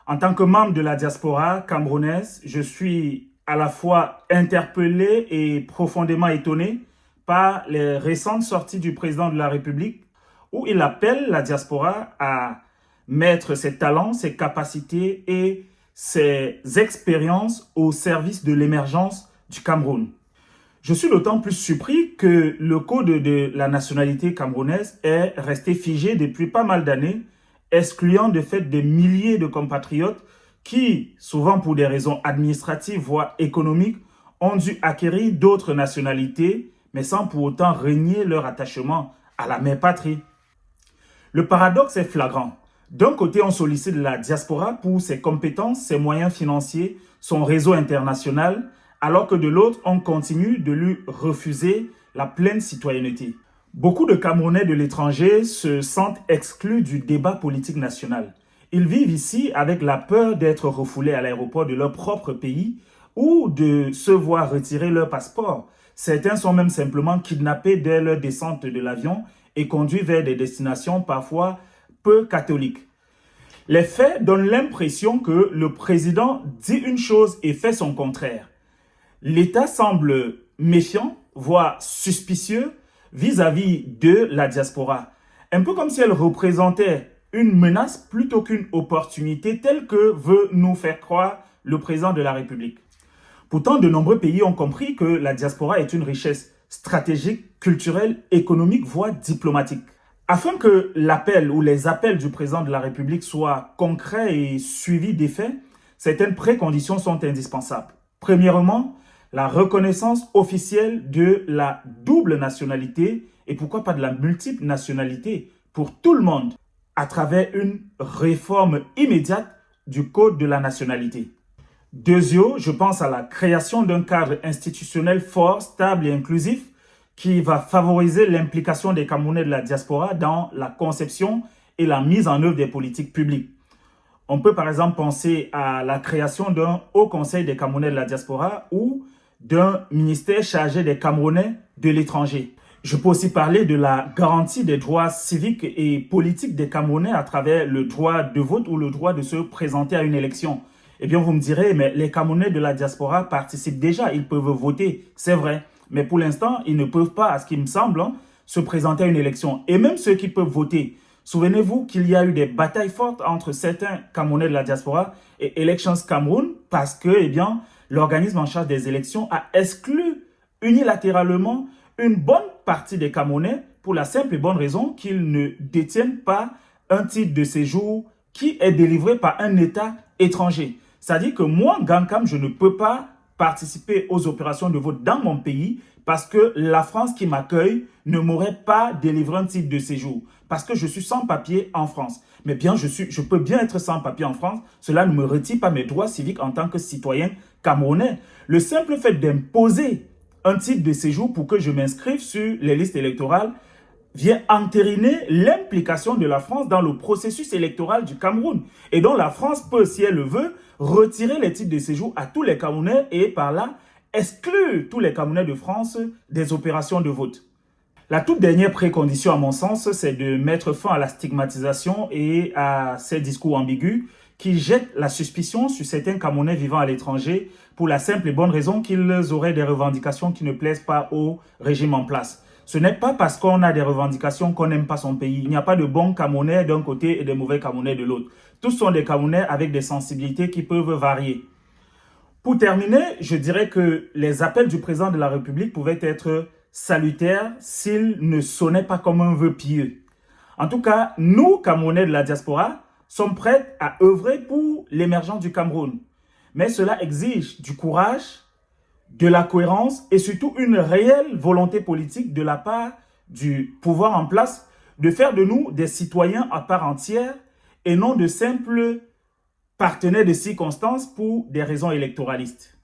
En tant que membre de la diaspora camerounaise, je suis à la fois interpellé et profondément étonné par les récentes sorties du président de la République où il appelle la diaspora à mettre ses talents, ses capacités et ses expériences au service de l'émergence du Cameroun. Je suis d'autant plus surpris que le code de la nationalité camerounaise est resté figé depuis pas mal d'années, excluant de fait des milliers de compatriotes qui, souvent pour des raisons administratives voire économiques, ont dû acquérir d'autres nationalités, mais sans pour autant renier leur attachement à la mère patrie. Le paradoxe est flagrant. D'un côté, on sollicite la diaspora pour ses compétences, ses moyens financiers, son réseau international, alors que de l'autre, on continue de lui refuser la pleine citoyenneté. Beaucoup de Camerounais de l'étranger se sentent exclus du débat politique national. Ils vivent ici avec la peur d'être refoulés à l'aéroport de leur propre pays ou de se voir retirer leur passeport. Certains sont même simplement kidnappés dès leur descente de l'avion et conduits vers des destinations parfois peu catholiques. Les faits donnent l'impression que le président dit une chose et fait son contraire. L'État semble méfiant, voire suspicieux vis-à-vis de la diaspora. Un peu comme si elle représentait une menace plutôt qu'une opportunité telle que veut nous faire croire le président de la République. Pourtant, de nombreux pays ont compris que la diaspora est une richesse stratégique, culturelle, économique, voire diplomatique. Afin que l'appel ou les appels du président de la République soient concrets et suivis d'effets, certaines préconditions sont indispensables. Premièrement, la reconnaissance officielle de la double nationalité et pourquoi pas de la multiple nationalité pour tout le monde à travers une réforme immédiate du code de la nationalité. Deuxièmement, je pense à la création d'un cadre institutionnel fort, stable et inclusif qui va favoriser l'implication des Camerounais de la diaspora dans la conception et la mise en œuvre des politiques publiques. On peut par exemple penser à la création d'un Haut Conseil des Camerounais de la diaspora ou d'un ministère chargé des Camerounais de l'étranger. Je peux aussi parler de la garantie des droits civiques et politiques des Camerounais à travers le droit de vote ou le droit de se présenter à une élection. Eh bien, vous me direz, mais les Camerounais de la diaspora participent déjà, ils peuvent voter, c'est vrai. Mais pour l'instant, ils ne peuvent pas, à ce qui me semble, se présenter à une élection. Et même ceux qui peuvent voter, souvenez-vous qu'il y a eu des batailles fortes entre certains Camerounais de la diaspora et Elections Cameroun parce que, eh bien, l'organisme en charge des élections a exclu unilatéralement une bonne partie des Camerounais pour la simple et bonne raison qu'ils ne détiennent pas un titre de séjour qui est délivré par un État étranger. C'est-à-dire que moi, Gankam, je ne peux pas participer aux opérations de vote dans mon pays parce que la France qui m'accueille ne m'aurait pas délivré un titre de séjour parce que je suis sans papier en France. Mais bien, je peux bien être sans papier en France. Cela ne me retire pas mes droits civiques en tant que citoyen camerounais. Le simple fait d'imposer un titre de séjour pour que je m'inscrive sur les listes électorales vient entériner l'implication de la France dans le processus électoral du Cameroun. Et donc la France peut, si elle le veut, retirer les titres de séjour à tous les Camerounais et par là exclure tous les Camerounais de France des opérations de vote. La toute dernière précondition, à mon sens, c'est de mettre fin à la stigmatisation et à ces discours ambigus qui jettent la suspicion sur certains Camerounais vivant à l'étranger pour la simple et bonne raison qu'ils auraient des revendications qui ne plaisent pas au régime en place. Ce n'est pas parce qu'on a des revendications qu'on n'aime pas son pays. Il n'y a pas de bons Camerounais d'un côté et de mauvais Camerounais de l'autre. Tous sont des Camerounais avec des sensibilités qui peuvent varier. Pour terminer, je dirais que les appels du président de la République pouvaient être salutaires s'ils ne sonnaient pas comme un vœu pieux. En tout cas, nous, Camerounais de la diaspora, sommes prêts à œuvrer pour l'émergence du Cameroun. Mais cela exige du courage, de la cohérence et surtout une réelle volonté politique de la part du pouvoir en place de faire de nous des citoyens à part entière et non de simples partenaires de circonstances pour des raisons électoralistes.